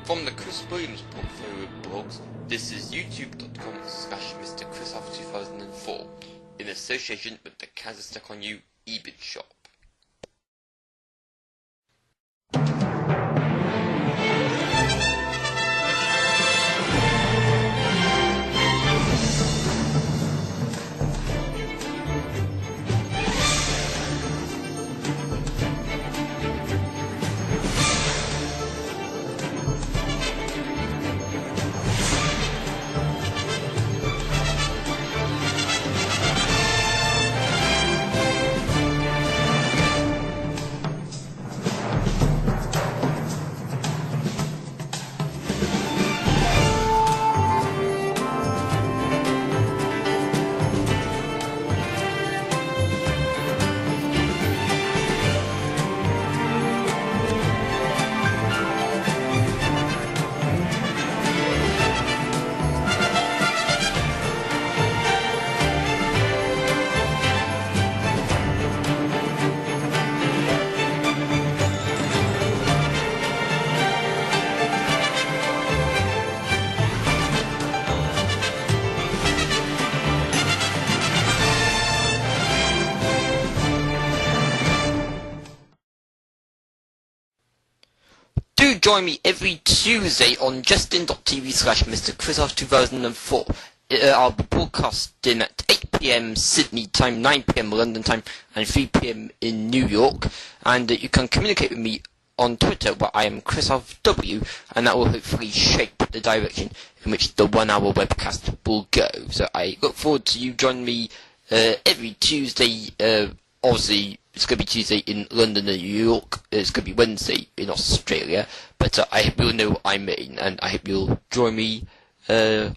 From the Chris Williams portfolio blogs, this is youtube.com/Mr. Chris After 2004, in association with the Kansas Stuck on You eBid shop. Do join me every Tuesday on justin.tv/Mr. Chris After 2004. I'll be broadcasting at 8 PM Sydney time, 9 PM London time, and 3 PM in New York. And you can communicate with me on Twitter, where I am ChrisOfW, and that will hopefully shape the direction in which the 1 hour webcast will go. So I look forward to you joining me every Tuesday. Obviously, it's going to be Tuesday in London and New York. It's going to be Wednesday in Australia. But I hope you'll know what I mean, and I hope you'll join me at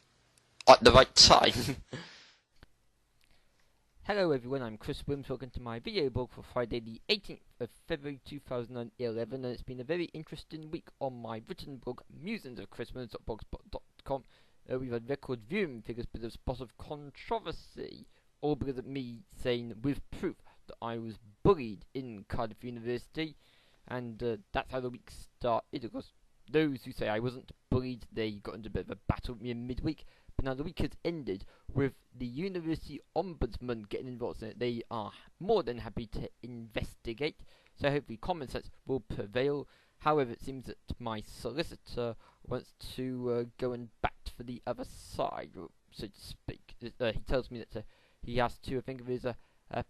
the right time. Hello everyone, I'm Chris Williams. Welcome to my video blog for Friday the 18th of February 2011, and it's been a very interesting week on my written blog, musings.chriswilliams.blogspot.com. We've had record viewing figures, but there's a spot of controversy, all because of me saying with proof that I was bullied in Cardiff University, and that's how the week started. Of course, those who say I wasn't bullied, they got into a bit of a battle with me in midweek, but now the week has ended with the University Ombudsman getting involved in it. They are more than happy to investigate, so hopefully common sense will prevail. However, it seems that my solicitor wants to go and bat for the other side, so to speak. He tells me that he has to think of his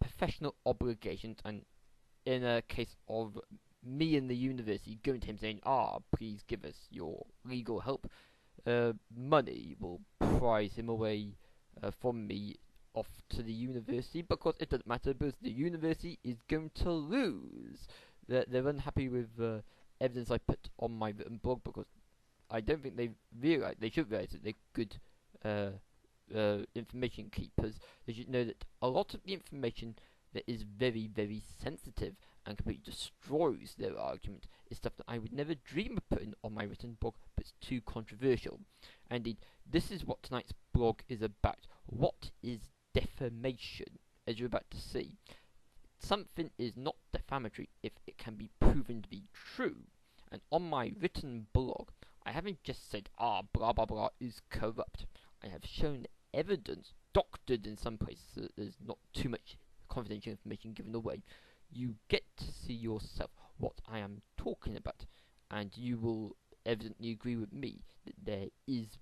professional obligations, and in a case of me and the university going to him saying, please give us your legal help, money will prize him away from me off to the university, because it doesn't matter, because the university is going to lose. They're unhappy with evidence I put on my written blog, because I don't think they should realise that they're good information keepers. They should know that a lot of the information that is very, very sensitive and completely destroys their argument is stuff that I would never dream of putting on my written blog, but it's too controversial. And indeed, this is what tonight's blog is about. What is defamation? As you're about to see, something is not defamatory if it can be proven to be true. And on my written blog, I haven't just said, blah blah blah is corrupt. I have shown evidence, doctored in some places, so that there's not too much confidential information given away. You get to see yourself what I am talking about, and you will evidently agree with me that there is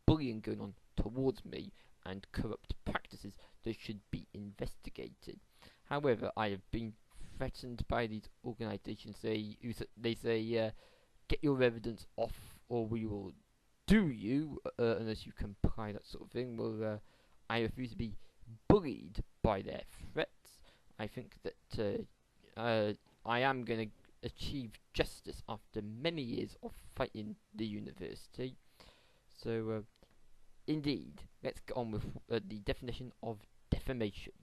bullying going on towards me and corrupt practices that should be investigated. However, I have been threatened by these organisations. They say, get your evidence off, or we will do you unless you comply, that sort of thing. Well, I refuse to be bullied by their threats. I think that I am going to achieve justice after many years of fighting the university. So, indeed, let's get on with the definition of defamation.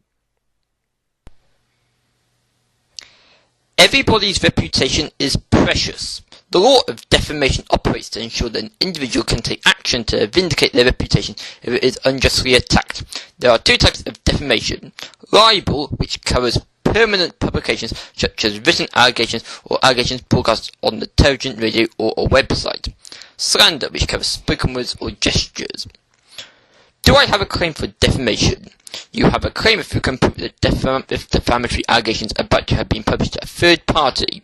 Everybody's reputation is precious. The law of defamation operates to ensure that an individual can take action to vindicate their reputation if it is unjustly attacked. There are two types of defamation: libel, which covers permanent publications such as written allegations or allegations broadcast on the television, radio or a website. Slander, which covers spoken words or gestures. Do I have a claim for defamation? You have a claim if you can prove that defamatory allegations about you have been published to a third party.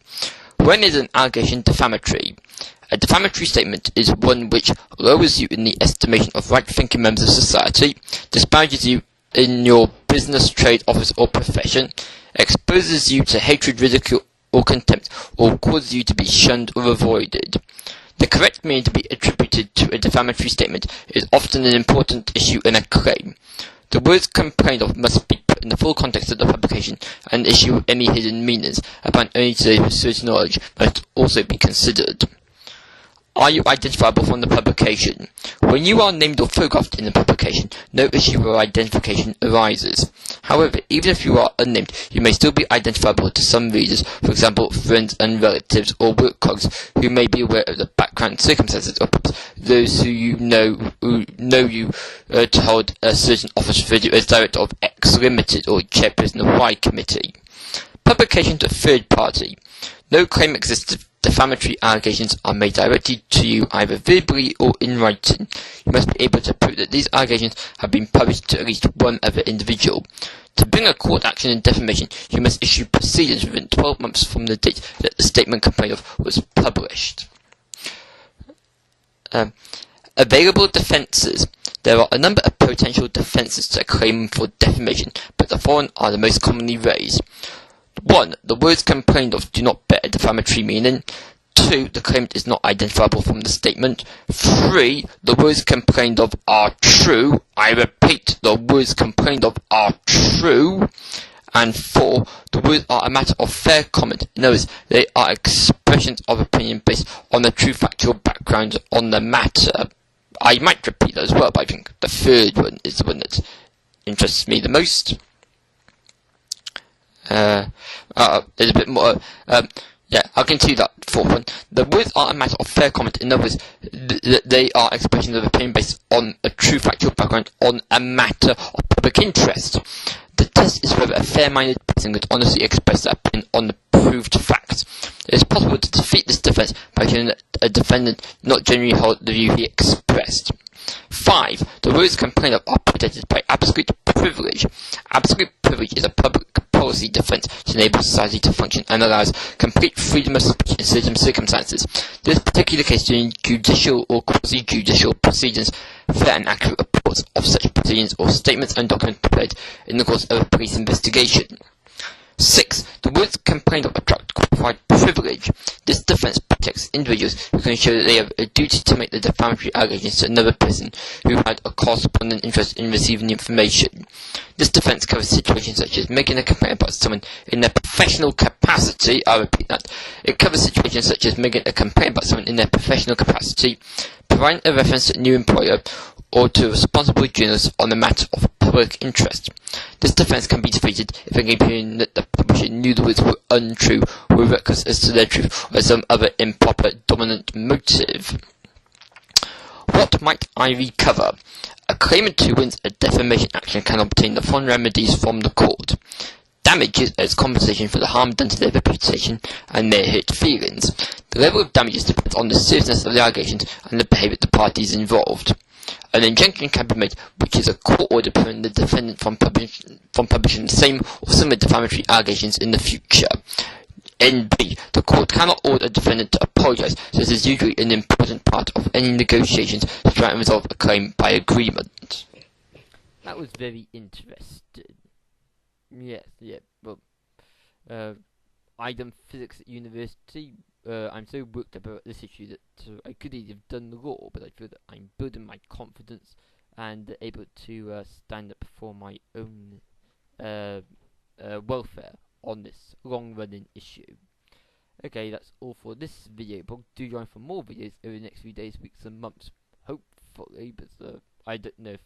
When is an allegation defamatory? A defamatory statement is one which lowers you in the estimation of right-thinking members of society, disparages you in your business, trade, office or profession, exposes you to hatred, ridicule or contempt, or causes you to be shunned or avoided. The correct meaning to be attributed to a defamatory statement is often an important issue in a claim. The words complained of must be put in the full context of the publication, and issue of any hidden meanings, apparent only to those with certain knowledge, must also be considered. Are you identifiable from the publication? When you are named or photographed in the publication, no issue of identification arises. However, even if you are unnamed, you may still be identifiable to some readers, for example, friends and relatives or work colleagues who may be aware of the background circumstances of those who know you to hold a certain office for you as director of X Limited or chairperson of Y Committee. Publication to third party. No claim exists if defamatory allegations are made directly to you either verbally or in writing. You must be able to prove that these allegations have been published to at least one other individual. To bring a court action in defamation, you must issue proceedings within 12 months from the date that the statement complained of was published. Available defences. There are a number of potential defences to a claim for defamation, but the following are the most commonly raised. 1. The words complained of do not bear a defamatory meaning. 2. The claimant is not identifiable from the statement. 3. The words complained of are true. I repeat, the words complained of are true. And 4. The words are a matter of fair comment. In other words, they are expressions of opinion based on the true factual background on the matter. I might repeat that as well, but I think the third one is the one that interests me the most. There's a bit more. Yeah, I'll continue that fourth one. The words are a matter of fair comment. In other words, they are expressions of opinion based on a true factual background on a matter of public interest. The test is whether a fair-minded person could honestly express their opinion on the proved facts. It is possible to defeat this defense by showing that a defendant not generally hold the view he expressed. 5. The words complained of are protected by absolute privilege. Absolute privilege is a public policy defense to enable society to function and allows complete freedom of speech in certain circumstances. This is particularly the case during judicial or quasi-judicial proceedings. Fair and accurate reports of such proceedings or statements and documents prepared in the course of a police investigation. 6. The words complained of attract qualified privilege. This defense protects individuals who can show that they have a duty to make the defamatory allegations to another person who had a corresponding interest in receiving the information. This defense covers situations such as making a complaint about someone in their professional capacity. I repeat that. It covers situations such as making a complaint about someone in their professional capacity, providing a reference to a new employer, or to a responsible journalist on a matter of public interest. This defense can be defeated if it can be that the publisher knew the words were untrue, were reckless as to their truth, or some other improper dominant motive. What might I recover? A claimant who wins a defamation action can obtain the following remedies from the court. Damages as compensation for the harm done to their reputation and their hurt feelings. The level of damages depends on the seriousness of the allegations and the behaviour of the parties involved. An injunction can be made, which is a court order preventing the defendant from publishing the same or similar defamatory allegations in the future. NB. The court cannot order a defendant to apologise, so this is usually an important part of any negotiations to try and resolve a claim by agreement. That was very interesting. Yes, yeah, well, I done physics at university. I'm so worked up about this issue that I could have done law, but I feel that I'm building my confidence and able to stand up for my own welfare on this long-running issue. Okay, that's all for this video, but do join for more videos over the next few days, weeks and months, hopefully, but I don't know if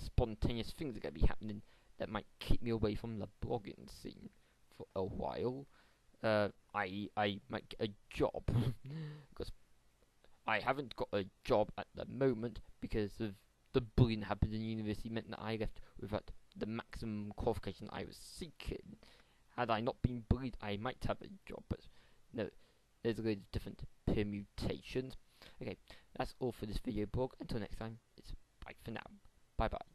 spontaneous things are going to be happening that might keep me away from the blogging scene for a while. I might get a job, because I haven't got a job at the moment because of the bullying that happened in university meant that I left without the maximum qualification I was seeking. Had I not been bullied, I might have a job, but no, there's a load of different permutations. Okay, that's all for this video blog. Until next time, it's bye for now. Bye bye.